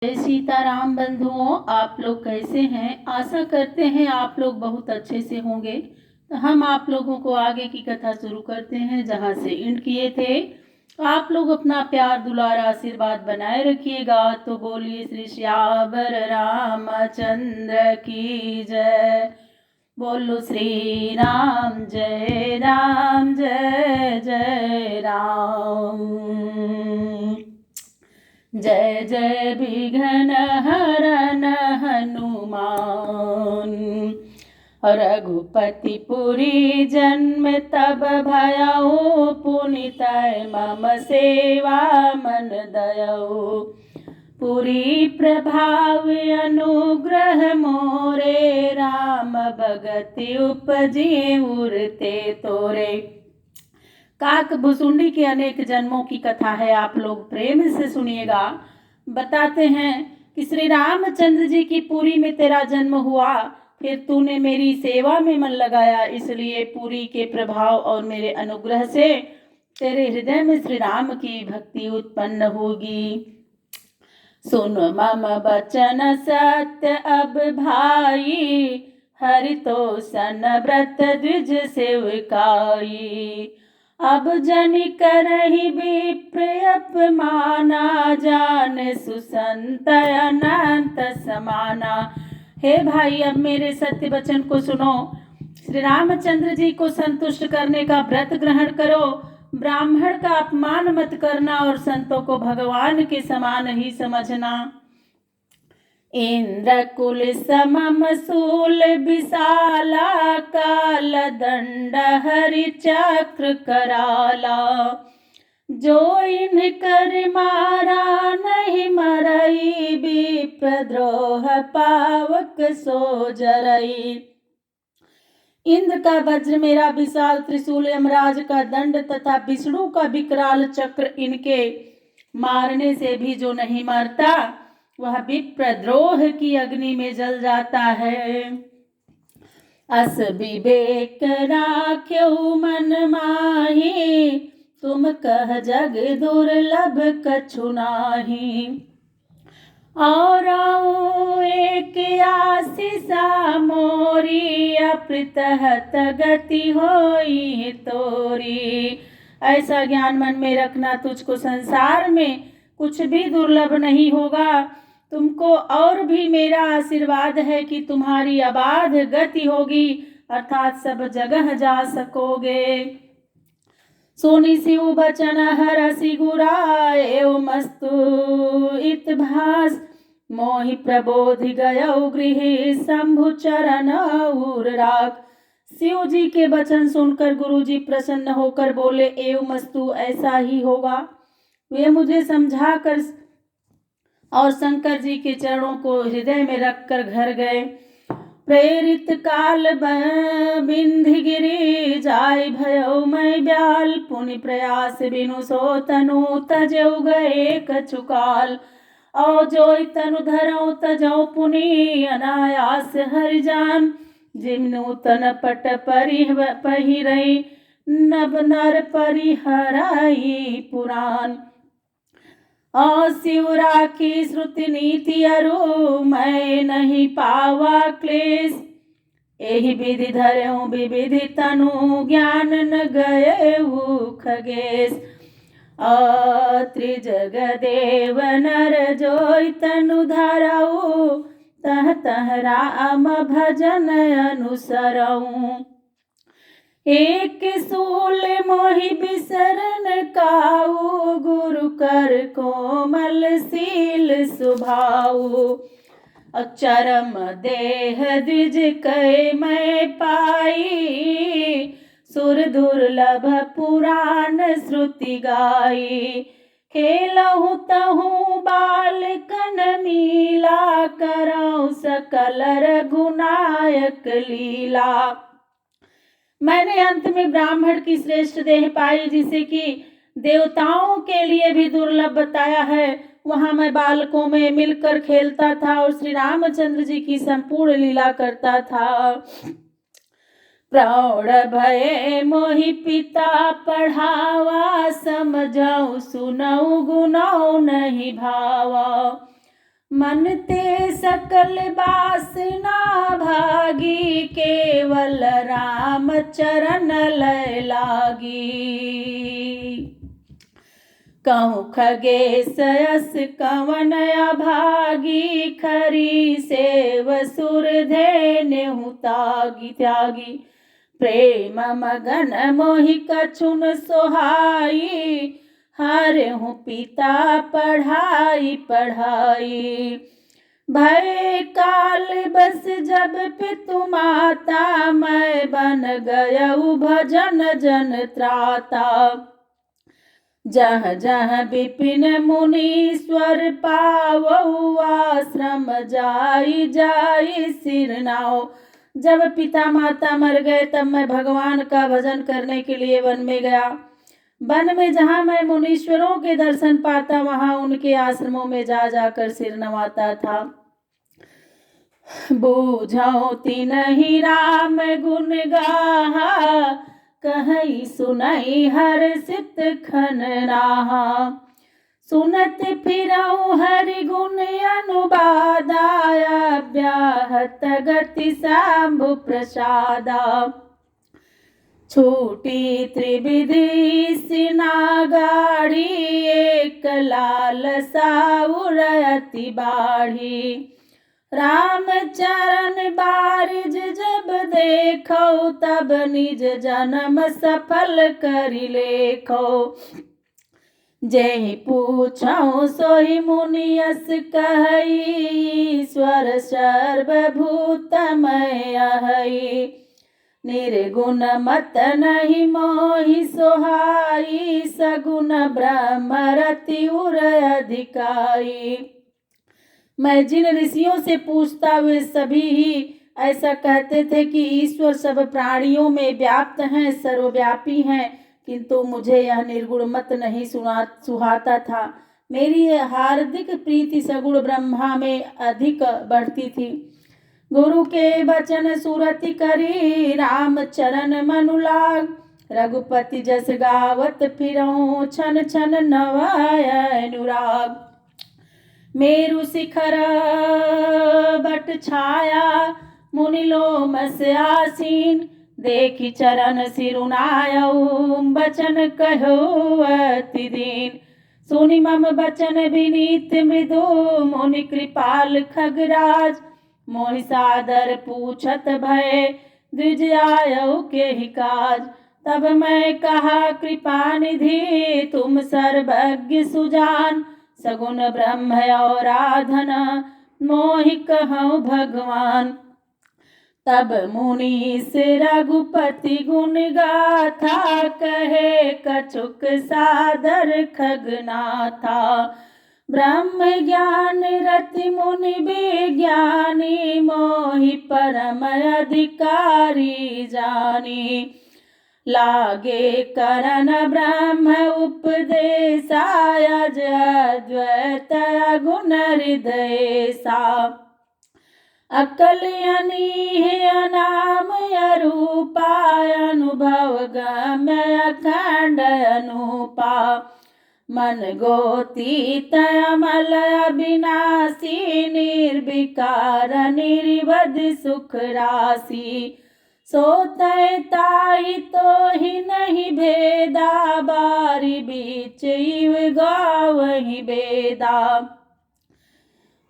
जय सीताराम बंधुओं, आप लोग कैसे हैं। आशा करते हैं आप लोग बहुत अच्छे से होंगे। तो हम आप लोगों को आगे की कथा शुरू करते हैं जहां से एंड किए थे। तो आप लोग अपना प्यार दुलार आशीर्वाद बनाए रखिएगा। तो बोलिए श्री श्यावर रामचंद्र की जय। बोलो श्री राम जय जय राम। जय जय विघ्न हरन हनुमान। रघुपति पुरी जन्म तब भयउ पुनितय मम सेवा मन दयउ। पुरी प्रभाव अनुग्रह मोरे राम भगति उपजी उरते तोरे। काक भुसुंडी के अनेक जन्मों की कथा है, आप लोग प्रेम से सुनिएगा। बताते हैं कि श्री रामचंद्र जी की पुरी में तेरा जन्म हुआ, फिर तूने मेरी सेवा में मन लगाया, इसलिए पुरी के प्रभाव और मेरे अनुग्रह से तेरे हृदय में श्री राम की भक्ति उत्पन्न होगी। सुन मम बचन सत्य अब भाई, हरि तो सन व्रत द्विज सेवकाई। अब जनि करहि विप्र अपमाना, जान सुसंत अनंत समाना। हे भाई, अब मेरे सत्य वचन को सुनो। श्री रामचंद्र जी को संतुष्ट करने का व्रत ग्रहण करो। ब्राह्मण का अपमान मत करना और संतों को भगवान के समान ही समझना। इंद्र कुल समम सूल विशाला, काल दंड हरि चक्र कराला। जो इन कर मारा नहीं मरई, विप्रद्रोह पावक सो जरई। इंद्र का वज्र मेरा विशाल त्रिशूल, यमराज का दंड तथा विष्णु का विकराल चक्र, इनके मारने से भी जो नहीं मरता वह विप्रद्रोह की अग्नि में जल जाता है। अस विवेक राख्यऊ मन माही, तुम कह जग दुर्लभ कछु नाही। और एक आशीषा मोरी, अप्रतहत गति होई तोरी। ऐसा ज्ञान मन में रखना, तुझको संसार में कुछ भी दुर्लभ नहीं होगा। तुमको और भी मेरा आशीर्वाद है कि तुम्हारी अबाध गति होगी, अर्थात सब जगह जा सकोगे। सोनी शिव बचन हरसि गुराए, मस्तु इत भास मोहि प्रबोधि गयौ गृह, शंभु चरण उर राख। शिव जी के वचन सुनकर गुरु जी प्रसन्न होकर बोले, एवं मस्तु, ऐसा ही होगा। वे मुझे समझाकर और शंकर जी के चरणों को हृदय में रखकर घर गए। प्रेरित काल बिंधि गिरि जाय, भयो मैं ब्याल पुनि प्रयास बिनु सो तनु तजौ गए कछु काल। औ जोई तनु धरौ तजौ पुनि अनायास हरि जान, जिम नूतन पट पहिरई नव नर परिहराई पुराण। और शिव राखी श्रुति नीति अरु, मैं नहीं पावा क्लेश। एहि विधि धरऊं विविधि तनु, ज्ञान न गए खगेश। त्रिजग देव नर जोई तनु धरऊ, तह तह राम भजन अनुसरऊं। एक सूल मोहि बिसरन काऊ, गुरु कर कोमल सील सुभाऊ। अचरम देह द्विज कै मैं पाई, सुर दुर्लभ पुराण श्रुति गाई। खेलहु तहु बाल कन मीला, करऊं सकल रघुनायक लीला। मैंने अंत में ब्राह्मण की श्रेष्ठ देह पाई, जिसे कि देवताओं के लिए भी दुर्लभ बताया है। वहां मैं बालकों में मिलकर खेलता था और श्री रामचंद्र जी की संपूर्ण लीला करता था। प्रौढ़ भये मोहि पिता पढ़ावा, समझऊ सुनऊ गुनऊ नहीं भावा। मन ते सकल बासना भागी, केवल राम चरण लय लागी। कहूँ खगेश यस कवन अभागी, खरी सेव सुर धेनु तागी त्यागी। प्रेम मगन मोहि कछुन सोहाई, हरहु पिता पढ़ाई पढ़ाई। भय काल बस जब पितु माता, मैं बन गयउ भजन जन त्राता। जह जह विपिन मुनीश्वर पावऊ, आश्रम जाई जाई सिर नाओ। जब पिता माता मर गए तब मैं भगवान का भजन करने के लिए वन में गया। वन में जहाँ मैं मुनीश्वरों के दर्शन पाता, वहाँ उनके आश्रमों में जा जाकर सिर नवाता था। बूझो तिन्हि राम गुण गाहा, कहई सुनई हर्षित खन राहा। सुनत फिरऊ हरि गुण अनुबादा, व्याहत गति शंभु प्रसादा। छूटी त्रिविधि सिनागाड़ी, एक लालसा उड़ती बाढ़ी। राम चरण बारिज जब देखो, तब निज जन्म सफल करि लेखो। जेहि पूछौ सोहि मुनियस कहई, ईश्वर सर्वभूतमय अहई। निर्गुण मत नहीं मोहि सोहाई, सगुण ब्रह्म रति उर अधिकाई। मैं जिन ऋषियों से पूछता, वे सभी ही ऐसा कहते थे कि ईश्वर सब प्राणियों में व्याप्त हैं, सर्वव्यापी हैं, किंतु मुझे यह निर्गुण मत नहीं सुहाता था। मेरी हार्दिक प्रीति सगुण ब्रह्मा में अधिक बढ़ती थी। गुरु के वचन सुरति करी, राम चरण मनु लाग। रघुपति जस गावत फिरऊं, छन छन नवाय अनुराग। मेरु शिखर बट छाया, मुनि लोमस आसीन। देखी चरण सिरुनायऊ, बचन कहो अति दीन। सुनि मम बचन विनीत मृदु, मुनि कृपाल खगराज। मोहि सादर पूछत भय, द्विज आयऊ के ही काज। तब मैं कहा कृपा निधि, तुम सर्वज्ञ सुजान। सगुण ब्रह्म और आराधना, मोहि कहऊँ भगवान। तब मुनीस रघुपति गुण गाथा, कहे कछुक सादर खगनाथा। ब्रह्म ज्ञान रति मुनि विज्ञानी, मोहि परम अधिकारी जानी। लागे करन ब्रह्म उपदेशाय, अद्वैत गुण हृदयसा। अकल अनीह अनाम अरूपाय, अनुभव गम्य अखंड अनूपा। मन गोतीत अमल अविनाशी, निर्विकार निर्वध सुख राशि। सोते ताहि तो ही नहीं भेदा, बारी बीच इव गावहि बेदा।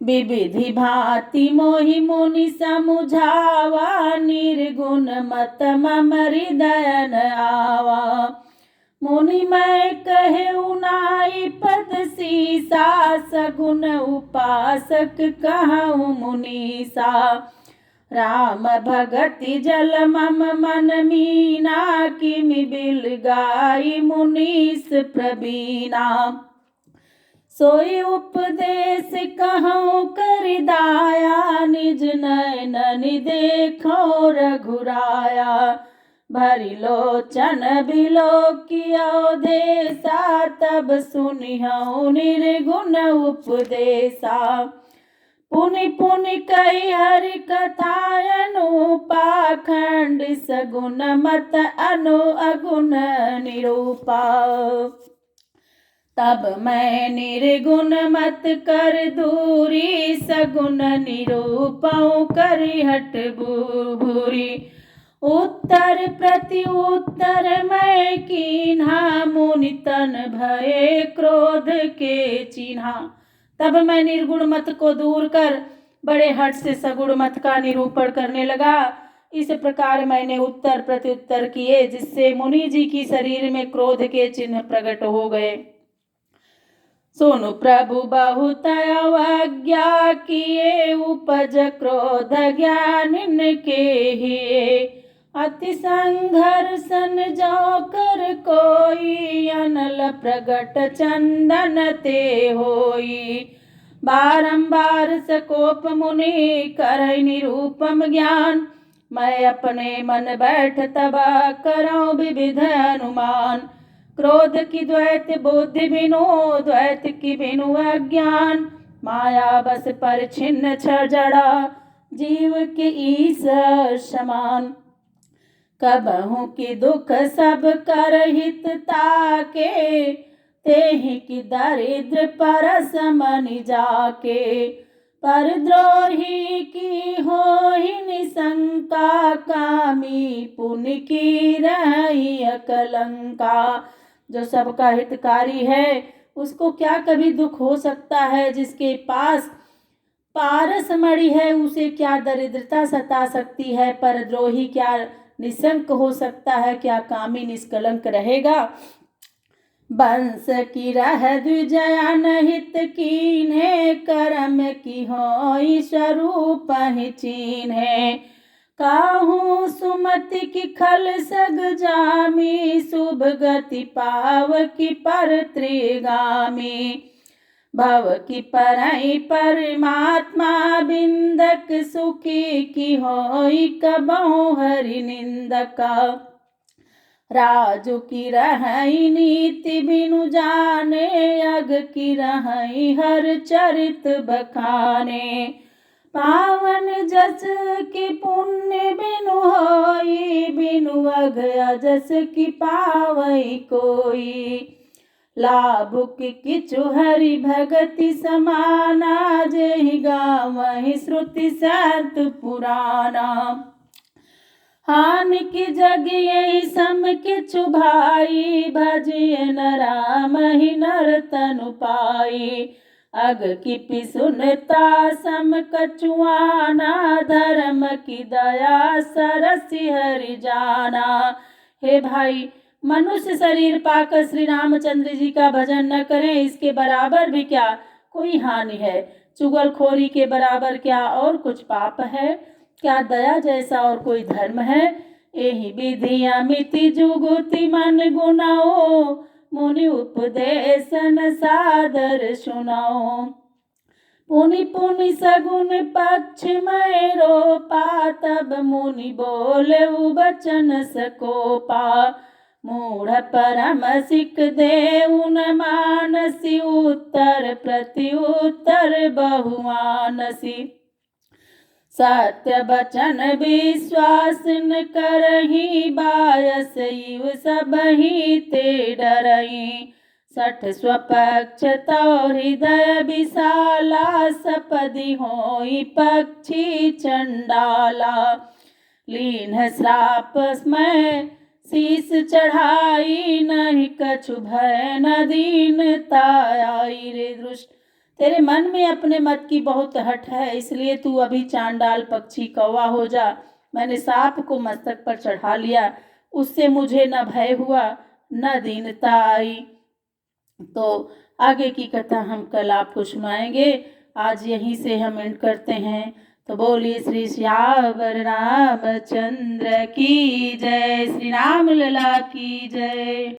विविधि भांति मोहि मुनि समुझावा, निर्गुण मत मम हृदय न आवा। मुनि मैं कहे नाई पद सीसा, सगुण उपासक कहूँ मुनीसा। राम भगति जल मम मन मीना, किमि बिल गाई मुनीस प्रवीणा। सोई उपदेश कहूँ करि दाया, निज नयन देखो रघुराया। भरि लोचन बिलोकियो देसा, तब सुनिहु निर्गुण उपदेशा। पुनि पुनि कही हरि कथायनुपा, खंड सगुण मत अनु अगुण निरूपा। तब मैं निर्गुण मत कर दूरी, सगुण निरूपऊ करी हट बुरी। उत्तर प्रति उत्तर मैं कीन्हा, मुनि तन भये क्रोध के चिन्हा। तब मैं निर्गुण मत को दूर कर बड़े हट से सगुण मत का निरूपण करने लगा। इस प्रकार मैंने उत्तर प्रत्युत्तर किए, जिससे मुनि जी की शरीर में क्रोध के चिन्ह प्रकट हो गए। सुनु प्रभु बहुत अवज्ञा किए, उपज क्रोध ज्ञानिन के हिए। अति संघर्षण जो कर कोई, अनल प्रगट चंदन ते होई। बारंबार सकोप मुनि करई निरूपम ज्ञान, मैं अपने मन बैठ तब करऊं विविध अनुमान। क्रोध की द्वैत बुद्धि बिनु, द्वैत की बिनु अज्ञान। माया बस पर छिन्न छड़ जड़ा, जीव के ईश्वर समान। कबहु की दुख सब कर हित ताके, तेहि की दरिद्र परस मनि जाके। परद्रोही की होहि निशंका, कामी पुण्य की रही अकलंका। जो सबका हितकारी है उसको क्या कभी दुख हो सकता है, जिसके पास पारस मणि है उसे क्या दरिद्रता सता सकती है। परद्रोही क्या निशंक हो सकता है, क्या कामी निष्कलंक रहेगा। वंश की रह द्विजया हित कीन्हे, कर्म की होई स्वरूप ही चीन्हे। काहू सुमति की खल सग जामी, शुभ गति पाव की पर त्रिगामी। भव की परई परमात्मा बिंदक, सुखी की होई कबहु हरि निंदका। राजू की रहई नीति बिनु जाने, अग की रहई हर चरित बखाने। पावन जस की पुण्य बिनु होई, बिनु अग अजस की पावई कोई। लाभ की किचु हरि भगति समाना, जेहि गावहि श्रुति सत पुराना। हानि की जग यही सम किछु भाई, भजिए न राम ही नर तनु पाई। अग की पिसुनता सम कछुआना, धर्म की दया सरसि हरि जाना। हे भाई, मनुष्य शरीर पाकर श्री रामचंद्र जी का भजन न करें, इसके बराबर भी क्या कोई हानि है। चुगलखोरी के बराबर क्या और कुछ पाप है। क्या दया जैसा और कोई धर्म है। एहि विधि अमिति जुगुति मन गुनाओ, मुनि उपदेशन सादर सुनाओ। पुनि पुनि सगुन पक्ष में रोपा, तब मुनि बोले वचन सकोपा। मूढ़ परम सिक देउ न मानसी, उत्तर प्रति उत्तर बहुमानसी। सत्य बचन विश्वास न करही, बायस इव सबहि ते डरही। सठ स्वपक्ष तौ हृदय विशाला, सपदि होई पक्षी चंडाला। लीन श्राप में शीस चढ़ाई, नहीं कछु भय न दीनता आई। रे दुष्ट, तेरे मन में अपने मत की बहुत हठ है, इसलिए तू अभी चांडाल पक्षी कौवा हो जा। मैंने सांप को मस्तक पर चढ़ा लिया, उससे मुझे न भय हुआ न दीनता आई। तो आगे की कथा हम कल आपको सुनाएंगे। आज यहीं से हम एंड करते हैं। तो बोलिए श्री श्यावर रामचंद्र की जय, श्री राम लला की जय।